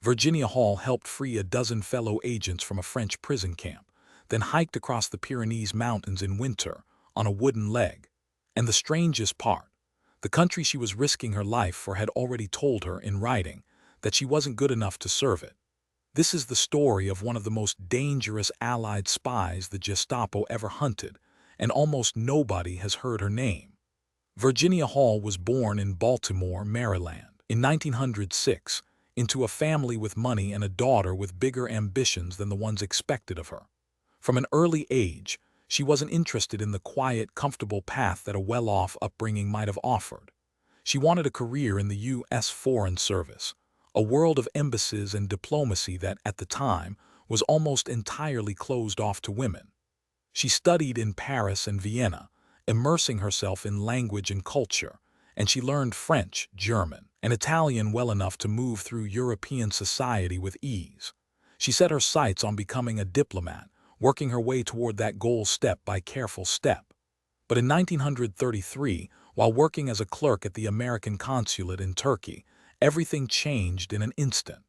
Virginia Hall helped free a dozen fellow agents from a French prison camp, then hiked across the Pyrenees Mountains in winter on a wooden leg. And the strangest part, the country she was risking her life for had already told her in writing that she wasn't good enough to serve it. This is the story of one of the most dangerous Allied spies the Gestapo ever hunted, and almost nobody has heard her name. Virginia Hall was born in Baltimore, Maryland, in 1906, into a family with money and a daughter with bigger ambitions than the ones expected of her. From an early age, she wasn't interested in the quiet, comfortable path that a well-off upbringing might have offered. She wanted a career in the U.S. Foreign Service, a world of embassies and diplomacy that, at the time, was almost entirely closed off to women. She studied in Paris and Vienna, immersing herself in language and culture, and she learned French, German, and Italian well enough to move through European society with ease. She set her sights on becoming a diplomat, working her way toward that goal step by careful step. But in 1933, while working as a clerk at the American consulate in Turkey, everything changed in an instant.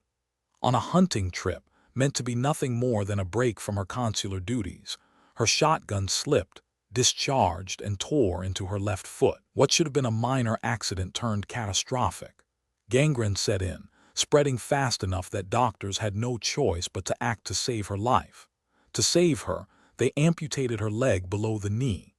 On a hunting trip, meant to be nothing more than a break from her consular duties, her shotgun slipped, discharged, and tore into her left foot. What should have been a minor accident turned catastrophic. Gangrene set in, spreading fast enough that doctors had no choice but to act to save her life. To save her, they amputated her leg below the knee.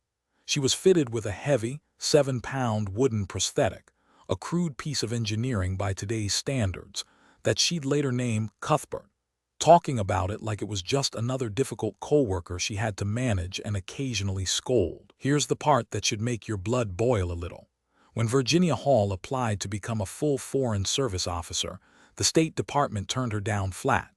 She was fitted with a heavy, 7-pound wooden prosthetic, a crude piece of engineering by today's standards, that she'd later name Cuthbert, talking about it like it was just another difficult coworker she had to manage and occasionally scold. Here's the part that should make your blood boil a little. When Virginia Hall applied to become a full Foreign Service officer, the State Department turned her down flat.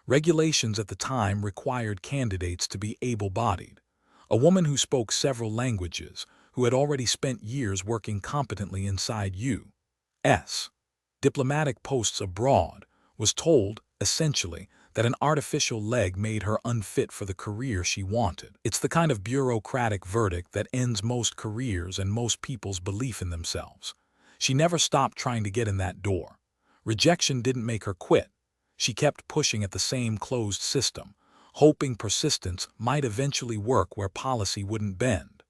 Regulations at the time required candidates to be able-bodied. A woman who spoke several languages, who had already spent years working competently inside U.S. diplomatic posts abroad, was told, essentially, that an artificial leg made her unfit for the career she wanted. It's the kind of bureaucratic verdict that ends most careers and most people's belief in themselves. She never stopped trying to get in that door. Rejection didn't make her quit. She kept pushing at the same closed system, hoping persistence might eventually work where policy wouldn't bend.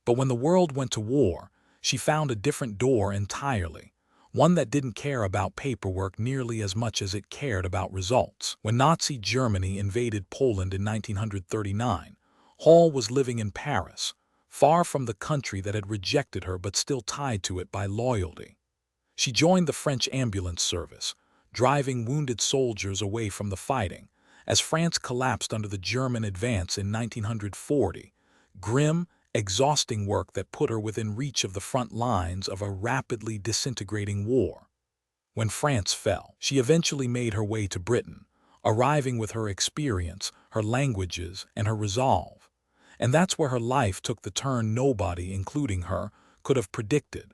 But when the world went to war, she found a different door entirely, one that didn't care about paperwork nearly as much as it cared about results. When Nazi Germany invaded Poland in 1939, Hall was living in Paris, far from the country that had rejected her but still tied to it by loyalty. She joined the French ambulance service, driving wounded soldiers away from the fighting, as France collapsed under the German advance in 1940, grim, exhausting work that put her within reach of the front lines of a rapidly disintegrating war. When France fell, she eventually made her way to Britain, arriving with her experience, her languages, and her resolve. And that's where her life took the turn nobody, including her, could have predicted.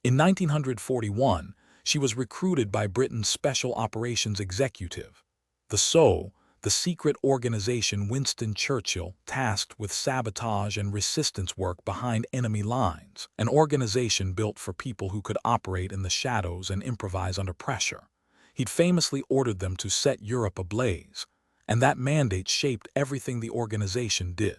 In 1941, she was recruited by Britain's Special Operations Executive, the secret organization Winston Churchill tasked with sabotage and resistance work behind enemy lines, an organization built for people who could operate in the shadows and improvise under pressure. He'd famously ordered them to set Europe ablaze, and that mandate shaped everything the organization did.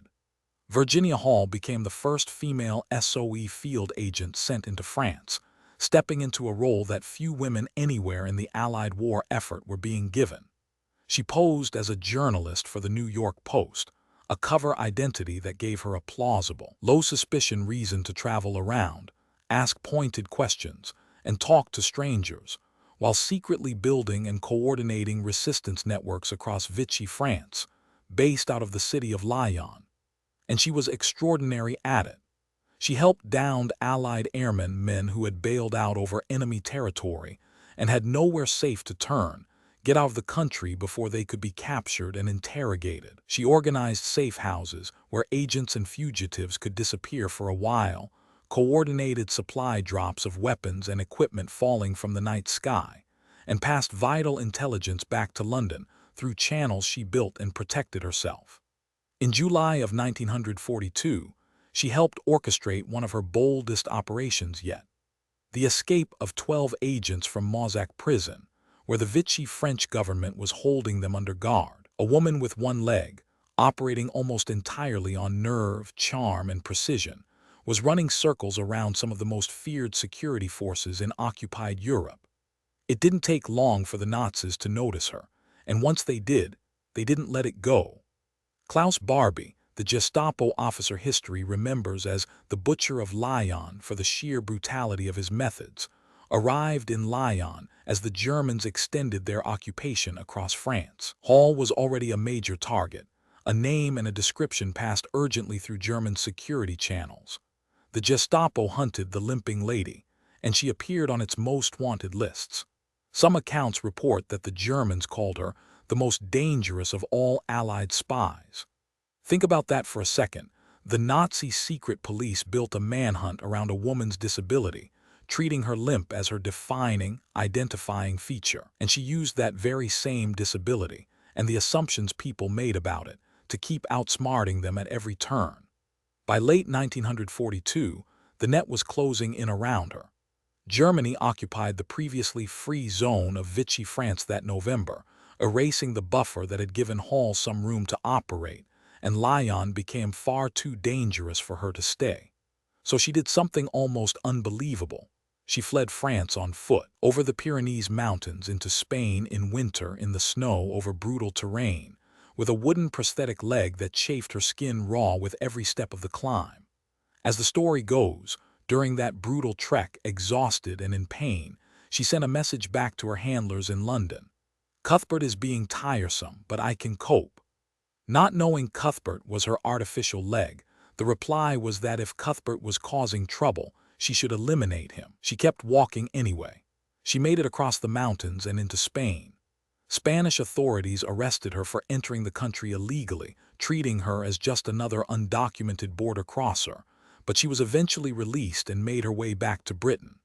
Virginia Hall became the first female SOE field agent sent into France, stepping into a role that few women anywhere in the Allied war effort were being given. She posed as a journalist for the New York Post, a cover identity that gave her a plausible, low-suspicion reason to travel around, ask pointed questions, and talk to strangers, while secretly building and coordinating resistance networks across Vichy, France, based out of the city of Lyon. And she was extraordinary at it. She helped downed Allied men who had bailed out over enemy territory and had nowhere safe to turn, get out of the country before they could be captured and interrogated. She organized safe houses where agents and fugitives could disappear for a while, coordinated supply drops of weapons and equipment falling from the night sky, and passed vital intelligence back to London through channels she built and protected herself. In July of 1942, she helped orchestrate one of her boldest operations yet, the escape of 12 agents from Mozac prison, where the Vichy French government was holding them under guard. A woman with one leg, operating almost entirely on nerve, charm, and precision, was running circles around some of the most feared security forces in occupied Europe. It didn't take long for the Nazis to notice her, and once they didn't let it go. Klaus Barbie, the Gestapo officer history remembers as the Butcher of Lyon for the sheer brutality of his methods, arrived in Lyon as the Germans extended their occupation across France. Hall was already a major target. A name and a description passed urgently through German security channels. The Gestapo hunted the limping lady, and she appeared on its most wanted lists. Some accounts report that the Germans called her the most dangerous of all Allied spies. Think about that for a second. The Nazi secret police built a manhunt around a woman's disability, treating her limp as her defining, identifying feature. And she used that very same disability, and the assumptions people made about it, to keep outsmarting them at every turn. By late 1942, the net was closing in around her. Germany occupied the previously free zone of Vichy France that November, erasing the buffer that had given Hall some room to operate, and Lyon became far too dangerous for her to stay. So she did something almost unbelievable. She fled France on foot, over the Pyrenees Mountains into Spain in winter in the snow over brutal terrain, with a wooden prosthetic leg that chafed her skin raw with every step of the climb. As the story goes, during that brutal trek, exhausted and in pain, she sent a message back to her handlers in London. "Cuthbert is being tiresome, but I can cope." Not knowing Cuthbert was her artificial leg, the reply was that if Cuthbert was causing trouble, she should eliminate him. She kept walking anyway. She made it across the mountains and into Spain. Spanish authorities arrested her for entering the country illegally, treating her as just another undocumented border crosser, but she was eventually released and made her way back to Britain.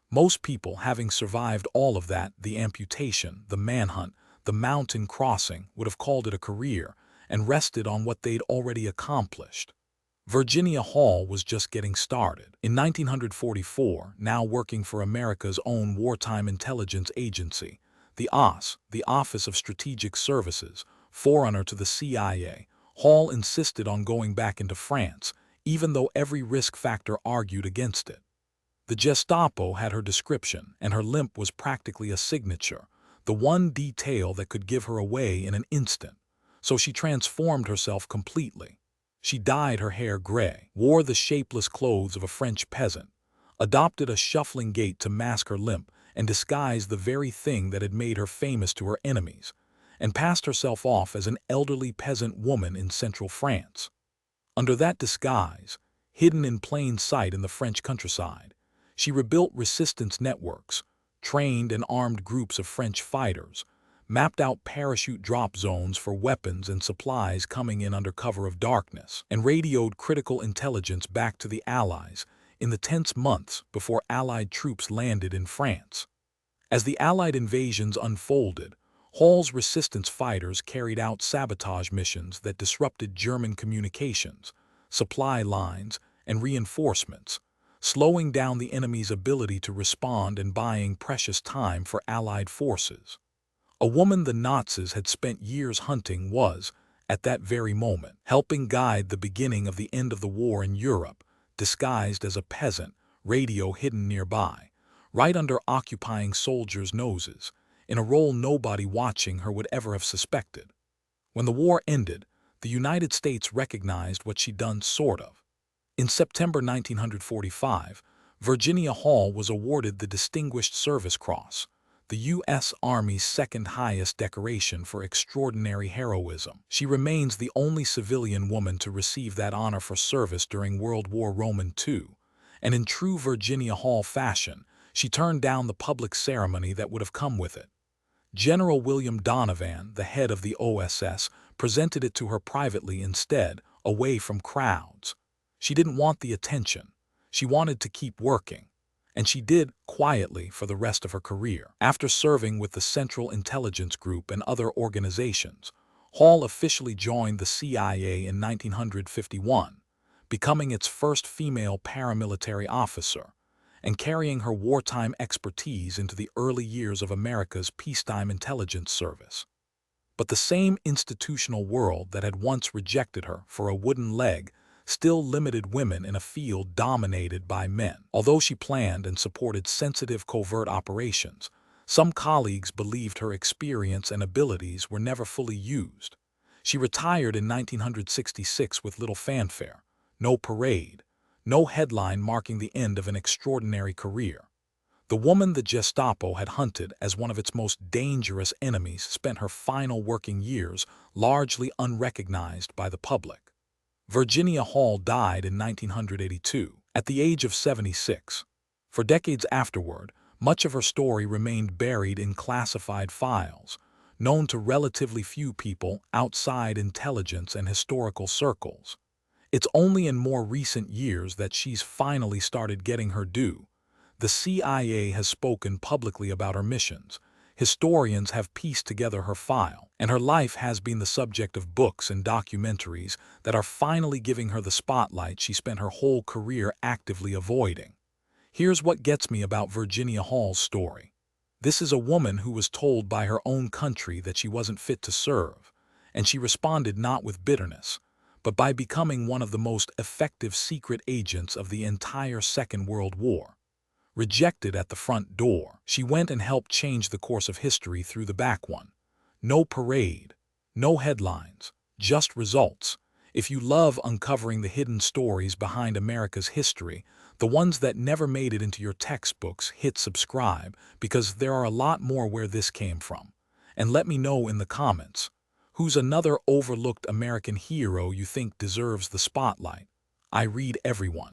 Most people, having survived all of that, the amputation, the manhunt, the mountain crossing, would have called it a career and rested on what they'd already accomplished. Virginia Hall was just getting started. In 1944, now working for America's own wartime intelligence agency, the OSS, the Office of Strategic Services, forerunner to the CIA, Hall insisted on going back into France, even though every risk factor argued against it. The Gestapo had her description, and her limp was practically a signature, the one detail that could give her away in an instant. So she transformed herself completely. She dyed her hair gray, wore the shapeless clothes of a French peasant, adopted a shuffling gait to mask her limp and disguise the very thing that had made her famous to her enemies, and passed herself off as an elderly peasant woman in central France. Under that disguise, hidden in plain sight in the French countryside, she rebuilt resistance networks, trained and armed groups of French fighters, mapped out parachute drop zones for weapons and supplies coming in under cover of darkness, and radioed critical intelligence back to the Allies in the tense months before Allied troops landed in France. As the Allied invasions unfolded, Hall's resistance fighters carried out sabotage missions that disrupted German communications, supply lines, and reinforcements, slowing down the enemy's ability to respond and buying precious time for Allied forces. A woman the Nazis had spent years hunting was, at that very moment, helping guide the beginning of the end of the war in Europe, disguised as a peasant, radio hidden nearby, right under occupying soldiers' noses, in a role nobody watching her would ever have suspected. When the war ended, the United States recognized what she'd done, sort of. In September 1945, Virginia Hall was awarded the Distinguished Service Cross, the U.S. Army's second highest decoration for extraordinary heroism. She remains the only civilian woman to receive that honor for service during World War II, and in true Virginia Hall fashion, she turned down the public ceremony that would have come with it. General William Donovan, the head of the OSS, presented it to her privately instead, away from crowds. She didn't want the attention. She wanted to keep working. And she did, quietly, for the rest of her career. After serving with the Central Intelligence Group and other organizations, Hall officially joined the CIA in 1951, becoming its first female paramilitary officer, and carrying her wartime expertise into the early years of America's peacetime intelligence service. But the same institutional world that had once rejected her for a wooden leg still limited women in a field dominated by men. Although she planned and supported sensitive covert operations, some colleagues believed her experience and abilities were never fully used. She retired in 1966 with little fanfare, no parade, no headline marking the end of an extraordinary career. The woman the Gestapo had hunted as one of its most dangerous enemies spent her final working years largely unrecognized by the public. Virginia Hall died in 1982, at the age of 76. For decades afterward, much of her story remained buried in classified files, known to relatively few people outside intelligence and historical circles. It's only in more recent years that she's finally started getting her due. The CIA has spoken publicly about her missions. Historians have pieced together her file, and her life has been the subject of books and documentaries that are finally giving her the spotlight she spent her whole career actively avoiding. Here's what gets me about Virginia Hall's story. This is a woman who was told by her own country that she wasn't fit to serve, and she responded not with bitterness, but by becoming one of the most effective secret agents of the entire Second World War. Rejected at the front door, she went and helped change the course of history through the back one. No parade, no headlines, just results. If you love uncovering the hidden stories behind America's history, the ones that never made it into your textbooks, hit subscribe, because there are a lot more where this came from. And let me know in the comments, who's another overlooked American hero you think deserves the spotlight? I read everyone.